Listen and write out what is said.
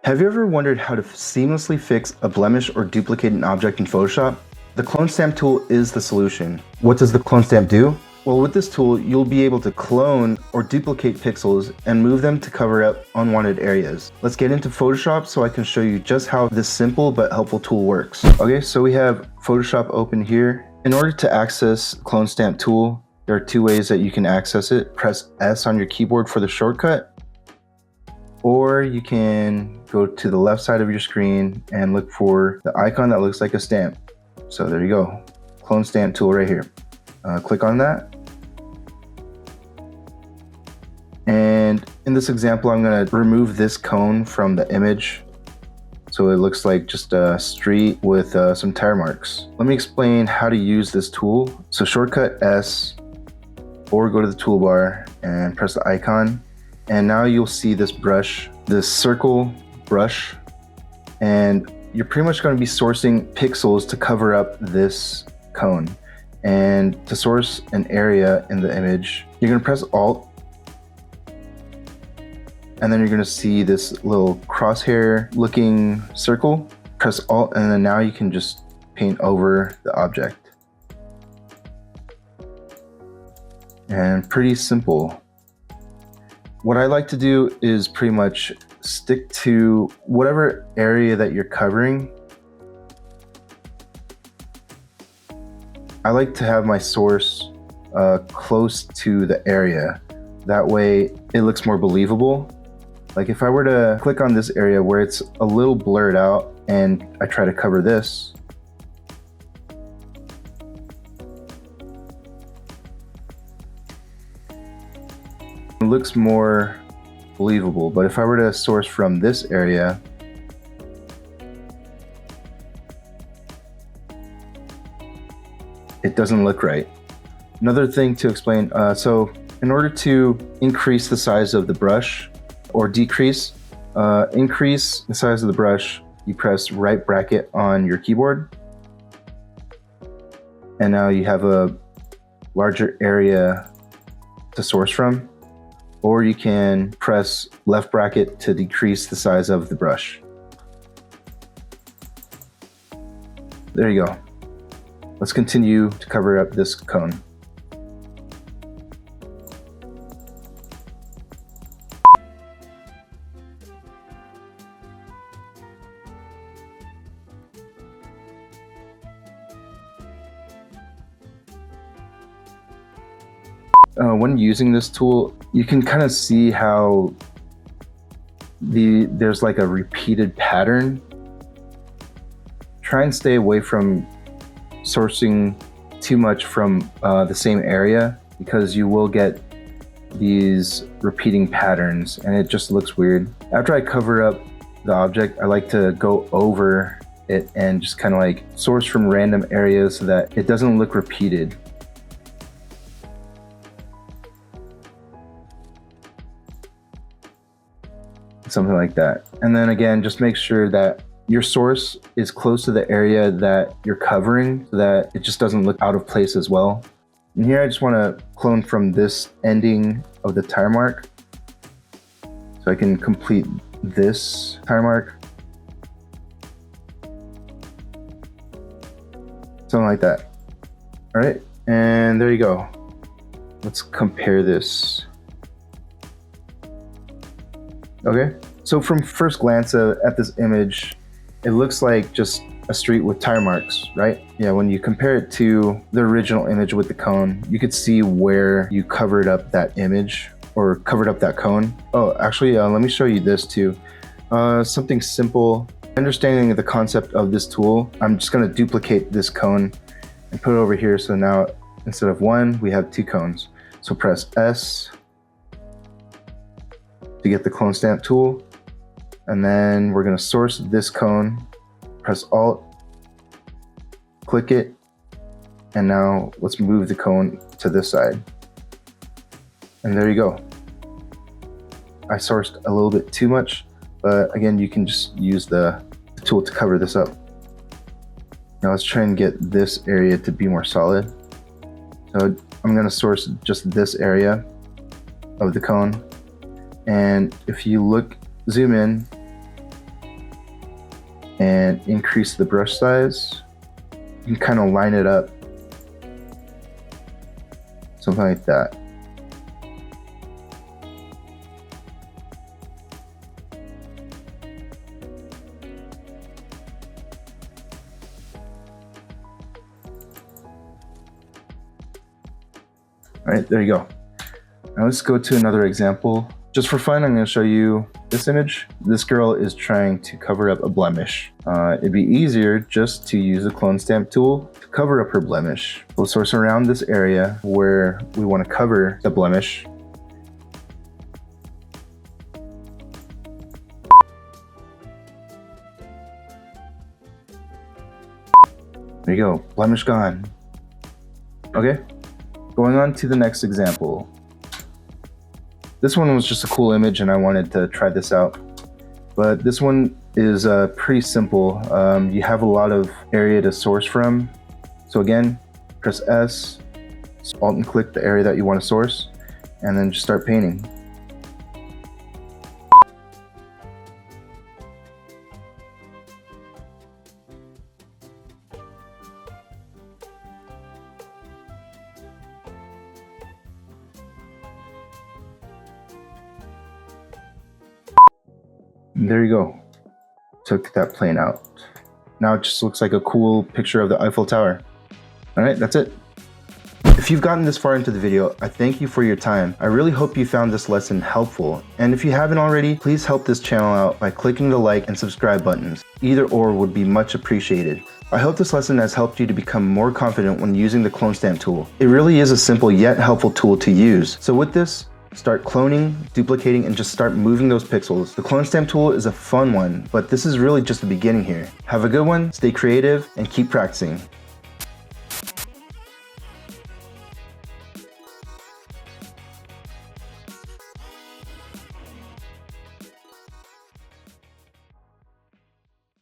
Have you ever wondered how to seamlessly fix a blemish or duplicate an object in Photoshop? The clone stamp tool is the solution. What does the clone stamp do? Well, with this tool, you'll be able to clone or duplicate pixels and move them to cover up unwanted areas. Let's get into Photoshop so I can show you just how this simple but helpful tool works. Okay, so we have Photoshop open here. In order to access the clone stamp tool, there are two ways that you can access it. Press S on your keyboard for the shortcut, or you can go to the left side of your screen and look for the icon that looks like a stamp. So there you go, clone stamp tool right here. Click on that. And in this example, I'm gonna remove this cone from the image so it looks like just a street with some tire marks. Let me explain how to use this tool. So shortcut S, or go to the toolbar and press the icon. And now you'll see this brush, this circle brush, and you're pretty much going to be sourcing pixels to cover up this cone. And to source an area in the image, you're going to press Alt, and then you're going to see this little crosshair looking circle. Press Alt, and then now you can just paint over the object. And pretty simple. What I like to do is pretty much stick to whatever area that you're covering. I like to have my source close to the area. That way it looks more believable. Like if I were to click on this area where it's a little blurred out and I try to cover this, it looks more believable. But if I were to source from this area, it doesn't look right. Another thing to explain, so in order to increase the size of the brush or increase the size of the brush, you press right bracket on your keyboard. And now you have a larger area to source from. Or you can press left bracket to decrease the size of the brush. There you go. Let's continue to cover up this cone. When using this tool, you can kind of see how there's like a repeated pattern. Try and stay away from sourcing too much from the same area, because you will get these repeating patterns and it just looks weird. After I cover up the object, I like to go over it and just kind of like source from random areas so that it doesn't look repeated. Something like that. And then again, just make sure that your source is close to the area that you're covering so that it just doesn't look out of place as well. And here I just want to clone from this ending of the tire mark so I can complete this tire mark. Something like that. All right, and there you go. Let's compare this. Okay, so from first glance at this image, it looks like just a street with tire marks, right? Yeah, when you compare it to the original image with the cone, you could see where you covered up that image or covered up that cone. Oh, actually, let me show you this too. Something simple. Understanding the concept of this tool, I'm just gonna duplicate this cone and put it over here. So now instead of one, we have two cones. So press S to get the clone stamp tool, and then we're going to source this cone, press Alt, click it, and now let's move the cone to this side. And there you go. I sourced a little bit too much, but again, you can just use the tool to cover this up. Now let's try and get this area to be more solid. So I'm going to source just this area of the cone. And if you zoom in, and increase the brush size. You can kind of line it up, something like that. All right, there you go. Now let's go to another example. Just for fun, I'm going to show you this image. This girl is trying to cover up a blemish. It'd be easier just to use the clone stamp tool to cover up her blemish. We'll source around this area where we want to cover the blemish. There you go, blemish gone. Okay, going on to the next example. This one was just a cool image and I wanted to try this out. But this one is pretty simple. You have a lot of area to source from. So again, press S, Alt and click the area that you want to source, and then just start painting. And there you go. Took that plane out. Now it just looks like a cool picture of the Eiffel Tower. All right, that's it. If you've gotten this far into the video, I thank you for your time. I really hope you found this lesson helpful. And if you haven't already, please help this channel out by clicking the like and subscribe buttons. Either or would be much appreciated. I hope this lesson has helped you to become more confident when using the clone stamp tool. It really is a simple yet helpful tool to use. So with this, start cloning, duplicating, and just start moving those pixels. The clone stamp tool is a fun one, but this is really just the beginning here. Have a good one, stay creative, and keep practicing.